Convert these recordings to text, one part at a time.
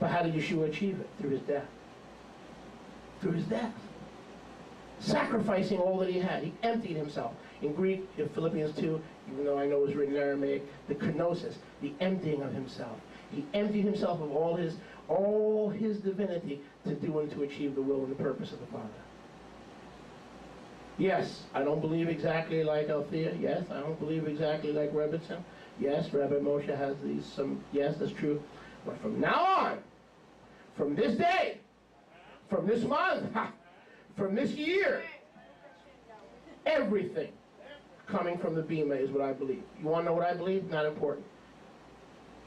But how did Yeshua achieve it? Through his death. Through his death. Sacrificing all that he had. He emptied himself. In Greek, in Philippians 2, even though I know it's written in Aramaic, the kenosis, the emptying of himself. He emptied himself of all his divinity to do and to achieve the will and the purpose of the Father. Yes, I don't believe exactly like Althea. Yes, I don't believe exactly like Rebbitzin. Yes, Rabbi Moshe has yes, that's true. But from now on, from this day, from this month, from this year, everything coming from the Bima is what I believe. You want to know what I believe? Not important.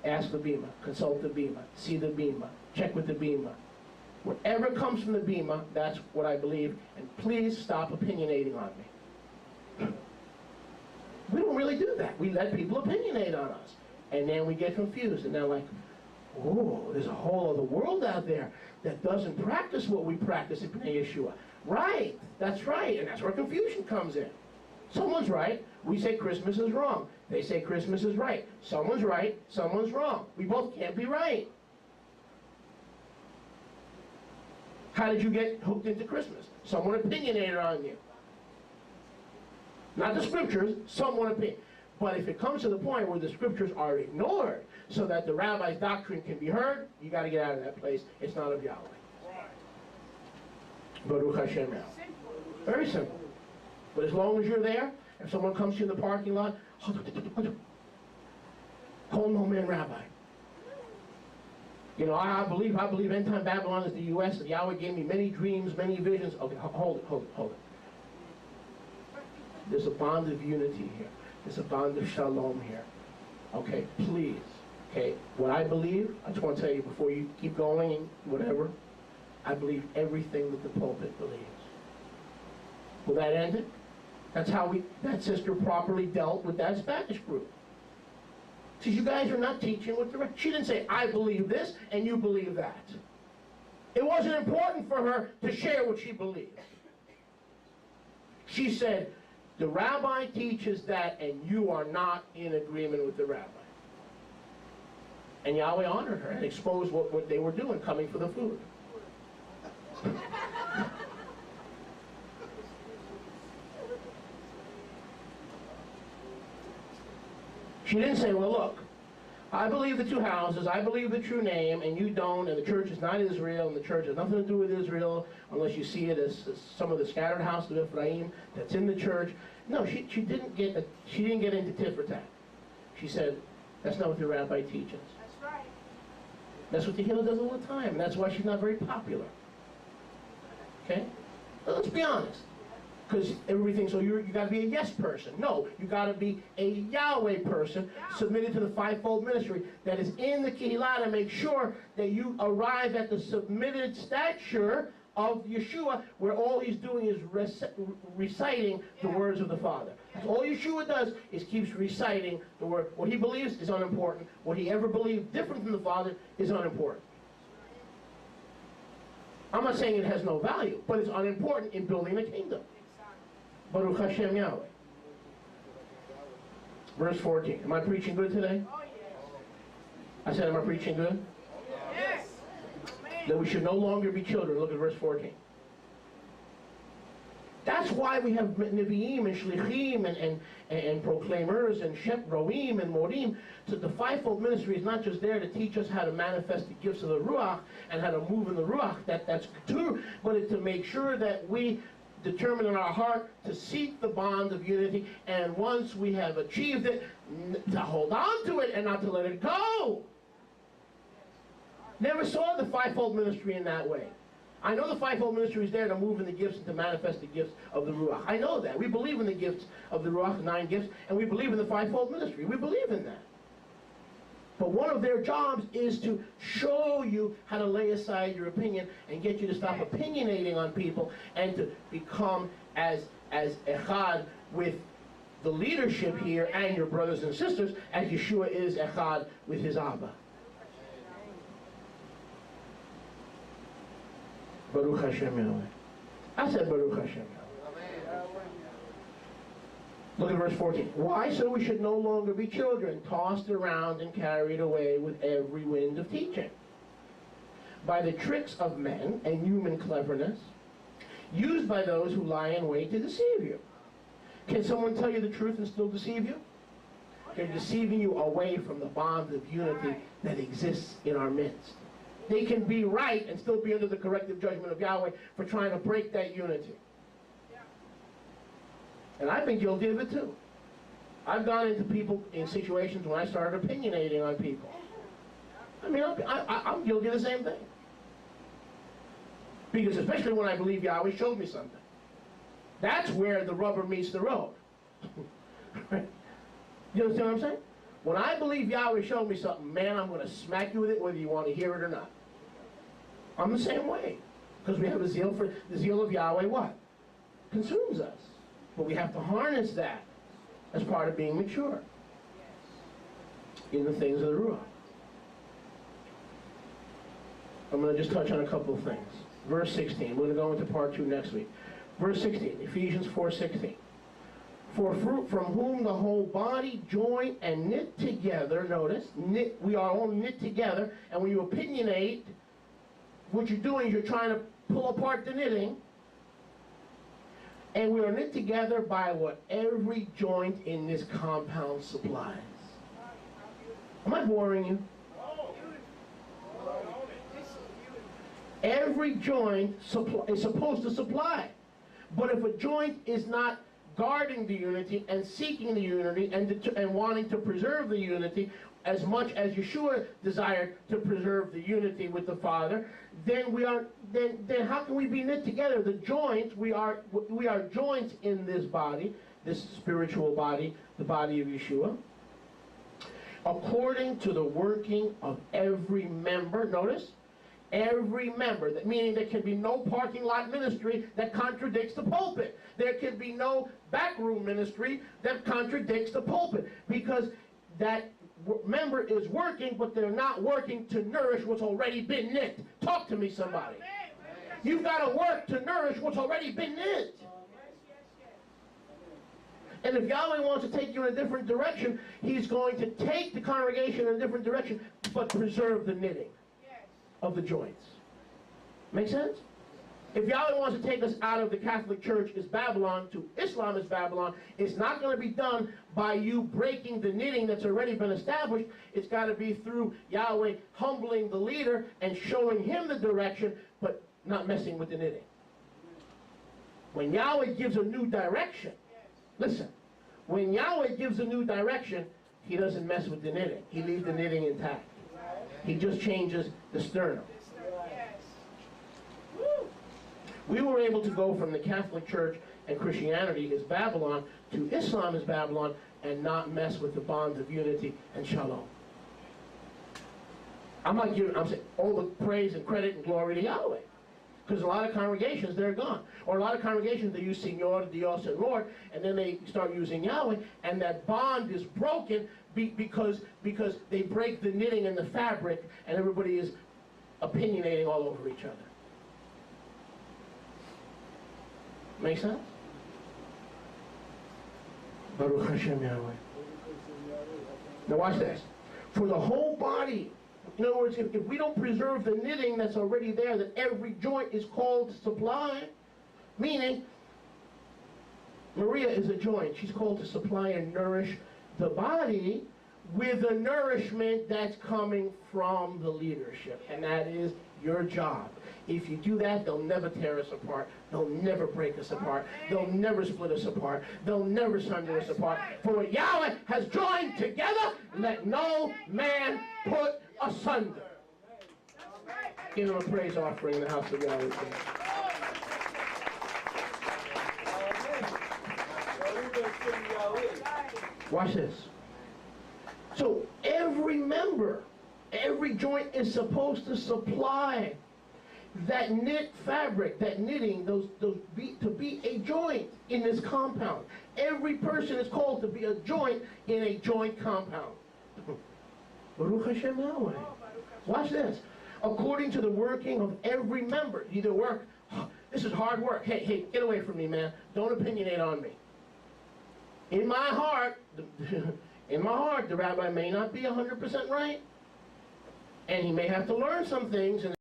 Ask the Bima, consult the Bima, see the Bima, check with the Bima. Whatever comes from the Bima, that's what I believe. And please stop opinionating on me. We don't really do that. We let people opinionate on us. And then we get confused. And they're like, oh, there's a whole other world out there that doesn't practice what we practice in B'nai Yeshua. Right, that's right. And that's where confusion comes in. Someone's right. We say Christmas is wrong. They say Christmas is right. Someone's right. Someone's wrong. We both can't be right. How did you get hooked into Christmas? Someone opinionated on you. Not the scriptures, someone opinion. But if it comes to the point where the scriptures are ignored so that the rabbi's doctrine can be heard, you got to get out of that place. It's not of Yahweh. Baruch Hashem. Very simple. But as long as you're there, if someone comes to you in the parking lot, call no man rabbi. You know, I believe end time Babylon is the U.S. and Yahweh gave me many dreams, many visions. Okay, hold it. There's a bond of unity here. There's a bond of shalom here. Okay, please. Okay, what I believe, I just want to tell you before you keep going and whatever, I believe everything that the pulpit believes. Will that end it? That's how that sister properly dealt with that Spanish group. She says, you guys are not teaching what the rest. She didn't say, I believe this and you believe that. It wasn't important for her to share what she believed. She said, the rabbi teaches that and you are not in agreement with the rabbi. And Yahweh honored her and exposed what they were doing, coming for the food. She didn't say, well, look, I believe the two houses, I believe the true name, and you don't, and the church is not Israel, and the church has nothing to do with Israel, unless you see it as some of the scattered house of Ephraim that's in the church. No, she didn't get into tit for tat. She said, that's not what the rabbi teaches. That's right. That's what the Hillel does all the time, and that's why she's not very popular. Okay? Now, let's be honest. Because everybody thinks, oh, you got to be a yes person. No, you got to be a Yahweh person, submitted to the fivefold ministry that is in the Kehillah to make sure that you arrive at the submitted stature of Yeshua, where all he's doing is reciting the words of the Father. That's all Yeshua does is keeps reciting the word. What he believes is unimportant. What he ever believed different from the Father is unimportant. I'm not saying it has no value, but it's unimportant in building the kingdom. Baruch Hashem Yahweh. Verse 14. Am I preaching good today? Oh, yes. I said, am I preaching good? Yes. That we should no longer be children. Look at verse 14. That's why we have Nevi'im and Shlichim and proclaimers and Roim and Morim. So the fivefold ministry is not just there to teach us how to manifest the gifts of the Ruach and how to move in the Ruach. That's true. But it's to make sure that we determine in our heart to seek the bond of unity, and once we have achieved it, to hold on to it and not to let it go. Never saw the fivefold ministry in that way. I know the fivefold ministry is there to move in the gifts and to manifest the gifts of the Ruach. I know that. We believe in the gifts of the Ruach, 9 gifts, and we believe in the fivefold ministry. We believe in that. But one of their jobs is to show you how to lay aside your opinion and get you to stop opinionating on people and to become as echad with the leadership here and your brothers and sisters as Yeshua is echad with his Abba. Baruch Hashem Yahweh. I said Baruch Hashem Yahweh. Look at verse 14. Why? So we should no longer be children, tossed around and carried away with every wind of teaching. by the tricks of men and human cleverness, used by those who lie in wait to deceive you. Can someone tell you the truth and still deceive you? They're deceiving you away from the bond of unity that exists in our midst. They can be right and still be under the corrective judgment of Yahweh for trying to break that unity. And I've been guilty of it too. I've gone into people in situations when I started opinionating on people. I mean, I'm guilty of the same thing. Because especially when I believe Yahweh showed me something. That's where the rubber meets the road. Right? You understand what I'm saying? When I believe Yahweh showed me something, man, I'm going to smack you with it whether you want to hear it or not. I'm the same way. Because we have a zeal for, the zeal of Yahweh what? Consumes us. But we have to harness that as part of being mature in the things of the Ruach. I'm going to just touch on a couple of things. Verse 16. We're going to go into part 2 next week. Verse 16, Ephesians 4:16. For from whom the whole body joined and knit together, notice, we are all knit together, and when you opinionate, what you're doing is you're trying to pull apart the knitting, and we are knit together by what every joint in this compound supplies. Am I boring you? Every joint is supposed to supply. But if a joint is not guarding the unity and seeking the unity and wanting to preserve the unity as much as Yeshua desired to preserve the unity with the Father, then how can we be knit together? The joints, we are joints in this body, this spiritual body, the body of Yeshua, according to the working of every member. Notice, every member, that meaning there can be no parking lot ministry that contradicts the pulpit. There can be no backroom ministry that contradicts the pulpit, because that member is working, but they're not working to nourish what's already been knit. Talk to me, somebody. You've got to work to nourish what's already been knit. And if Yahweh wants to take you in a different direction, He's going to take the congregation in a different direction, but preserve the knitting of the joints. Make sense? If Yahweh wants to take us out of the Catholic Church is Babylon to Islam is Babylon, it's not going to be done by you breaking the knitting that's already been established. It's got to be through Yahweh humbling the leader and showing him the direction, but not messing with the knitting. When Yahweh gives a new direction, listen, when Yahweh gives a new direction, He doesn't mess with the knitting. He leaves the knitting intact. He just changes the sternum. We were able to go from the Catholic Church and Christianity is Babylon to Islam is Babylon and not mess with the bonds of unity and shalom. I'm saying all the praise and credit and glory to Yahweh. Because a lot of congregations, they're gone. Or a lot of congregations, they use Señor, Dios, and Lord, and then they start using Yahweh, and that bond is broken because they break the knitting and the fabric, and everybody is opinionating all over each other. Make sense? Baruch Hashem Yahweh. Now watch this. For the whole body, in other words, if we don't preserve the knitting that's already there, that every joint is called to supply, meaning Maria is a joint. She's called to supply and nourish the body with the nourishment that's coming from the leadership, and that is your job. If you do that, they'll never tear us apart. They'll never break us apart. They'll never split us apart. They'll never sunder us apart. For what Yahweh has joined together, let no man put asunder. Give him a praise offering in the house of Yahweh. Watch this. So every member, every joint is supposed to supply that knit fabric, that knitting, to be a joint in this compound. Every person is called to be a joint in a joint compound. Baruch Hashem Yahweh. Watch this. According to the working of every member. Either work, oh, this is hard work. Hey, get away from me, man. Don't opinionate on me. In my heart, the rabbi may not be 100% right. And he may have to learn some things.